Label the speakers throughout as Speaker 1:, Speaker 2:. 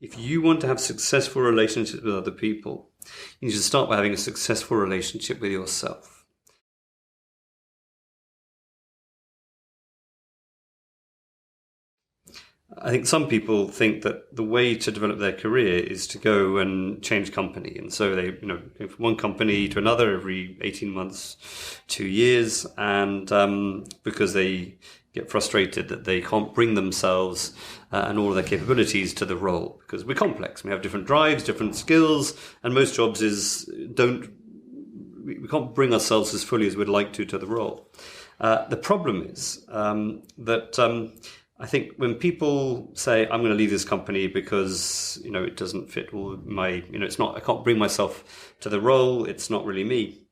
Speaker 1: if you want to have successful relationships with other people, you need to start by having a successful relationship with yourself. I think some people think that the way to develop their career is to go and change company. And so they, go from one company to another every 18 months, 2 years. And because they get frustrated that they can't bring themselves and all of their capabilities to the role, because we're complex. We have different drives, different skills, and most jobs we can't bring ourselves as fully as we'd like to the role. The problem is that I think when people say, I'm going to leave this company because, it doesn't fit all my, I can't bring myself to the role, it's not really me.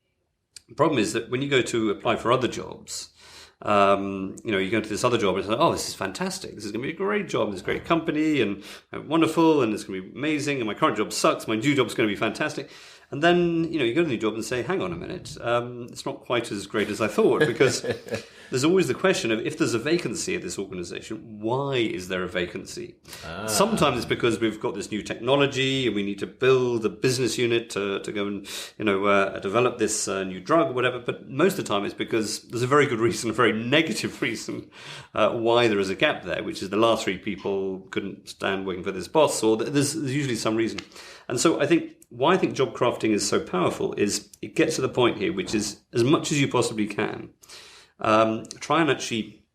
Speaker 1: The problem is that when you go to apply for other jobs, you go to this other job and say, oh, this is fantastic. This is going to be a great job. This is a great company and wonderful. And it's going to be amazing. And my current job sucks. My new job is going to be fantastic. And then, you go to the new job and say, hang on a minute. It's not quite as great as I thought, because there's always the question of, if there's a vacancy at this organization, why is there a vacancy? Sometimes it's because we've got this new technology and we need to build a business unit to go and, develop this new drug or whatever. But most of the time it's because there's a very good reason, a very negative reason why there is a gap there, which is the last three people couldn't stand working for this boss, or there's usually some reason. And so I think why I think job crafting is so powerful is it gets to the point here, which is, as much as you possibly can, try and actually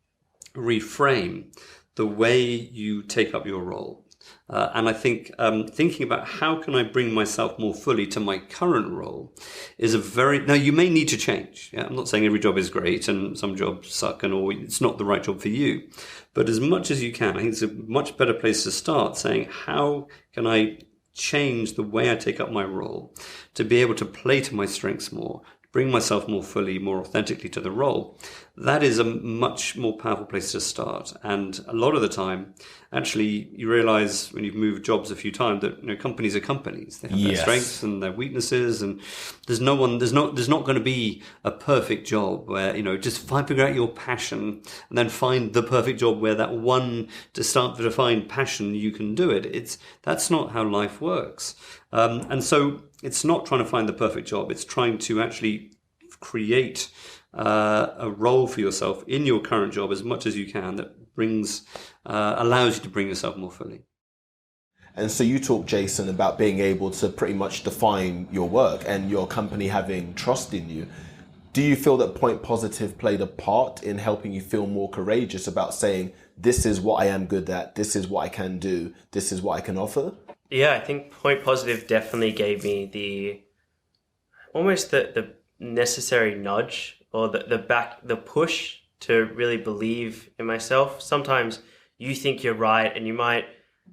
Speaker 1: reframe the way you take up your role. And I think thinking about how can I bring myself more fully to my current role is now you may need to change. Yeah? I'm not saying every job is great and some jobs suck or it's not the right job for you. But as much as you can, I think it's a much better place to start saying, how can I change the way I take up my role to be able to play to my strengths more, bring myself more fully, more authentically to the role. That is a much more powerful place to start. And a lot of the time, actually, you realize when you've moved jobs a few times that companies are companies. They have their strengths and their weaknesses, and there's not going to be a perfect job where just figure out your passion and then find the perfect job where that one to start to find passion you can do it. That's not how life works. And so it's not trying to find the perfect job. It's trying to actually create a role for yourself in your current job as much as you can that allows you to bring yourself more fully.
Speaker 2: And so you talk, Jason, about being able to pretty much define your work and your company having trust in you. Do you feel that Point Positive played a part in helping you feel more courageous about saying, this is what I am good at, this is what I can do, this is what I can offer?
Speaker 3: Yeah, I think Point Positive definitely gave me the necessary nudge, or the push to really believe in myself. Sometimes you think you're right and you might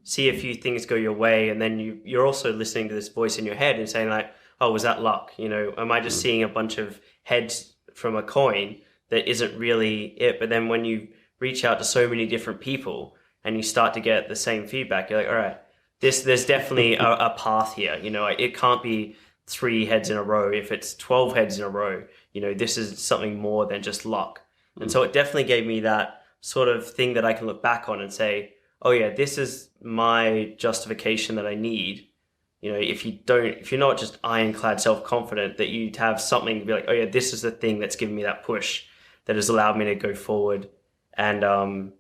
Speaker 3: see a few things go your way, and then you're also listening to this voice in your head and saying like, oh, was that luck? Am I just seeing a bunch of heads from a coin that isn't really it? But then when you reach out to so many different people and you start to get the same feedback, you're like, all right, there's definitely a path here. It can't be 3 heads in a row. If it's 12 heads in a row, this is something more than just luck. And so it definitely gave me that sort of thing that I can look back on and say, oh yeah, this is my justification that I need. If you're not just ironclad self-confident, that you'd have something to be like, oh yeah, this is the thing that's given me that push that has allowed me to go forward and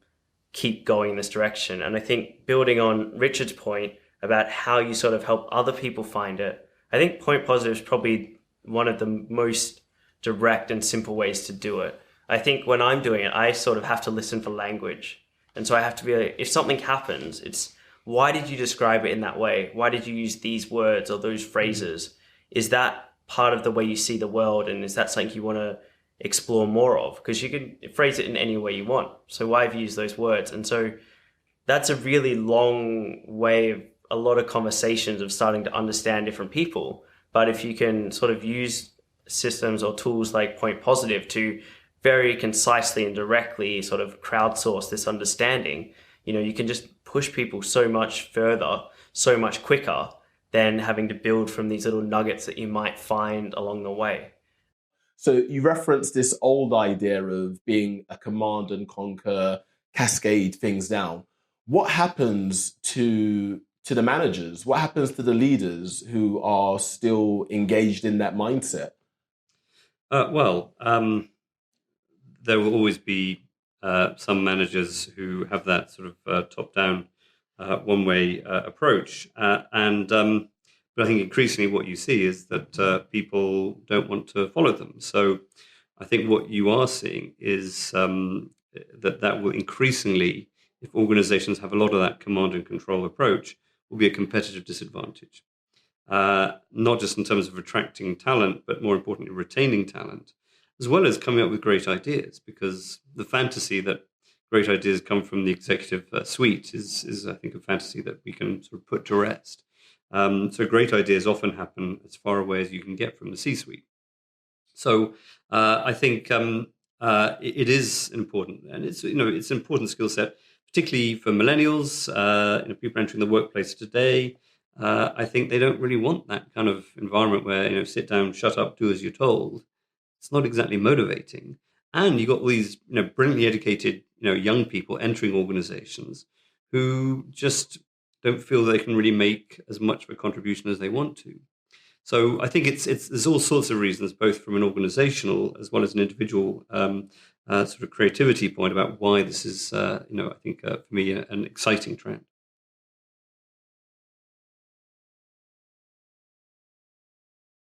Speaker 3: keep going in this direction. And I think building on Richard's point about how you sort of help other people find it, I think Point Positive is probably one of the most direct and simple ways to do it. I think when I'm doing it, I sort of have to listen for language. And so I have to be like, if something happens, it's, why did you describe it in that way? Why did you use these words or those phrases? Is that part of the way you see the world? And is that something you want to explore more of? Because you can phrase it in any way you want. So why have you used those words? And so that's a really long way of a lot of conversations of starting to understand different people. But if you can sort of use systems or tools like Point Positive to very concisely and directly sort of crowdsource this understanding, you can just push people so much further, so much quicker than having to build from these little nuggets that you might find along the way.
Speaker 2: So you referenced this old idea of being a command and conquer, cascade things down. What happens to to the managers? What happens to the leaders who are still engaged in that mindset?
Speaker 1: There will always be some managers who have that sort of top-down, one-way approach, but I think increasingly what you see is that people don't want to follow them. So I think what you are seeing is that will increasingly, if organizations have a lot of that command and control approach, will be a competitive disadvantage. Not just in terms of attracting talent, but more importantly, retaining talent, as well as coming up with great ideas, because the fantasy that great ideas come from the executive suite is, I think, a fantasy that we can sort of put to rest. So great ideas often happen as far away as you can get from the C-suite. So I think it is important, and it's it's an important skill set, particularly for millennials, people entering the workplace today. I think they don't really want that kind of environment where sit down, shut up, do as you're told. It's not exactly motivating, and you got all these brilliantly educated young people entering organizations who just don't feel they can really make as much of a contribution as they want to. So I think there's all sorts of reasons, both from an organizational as well as an individual sort of creativity point about why this is, I think for me, an exciting trend.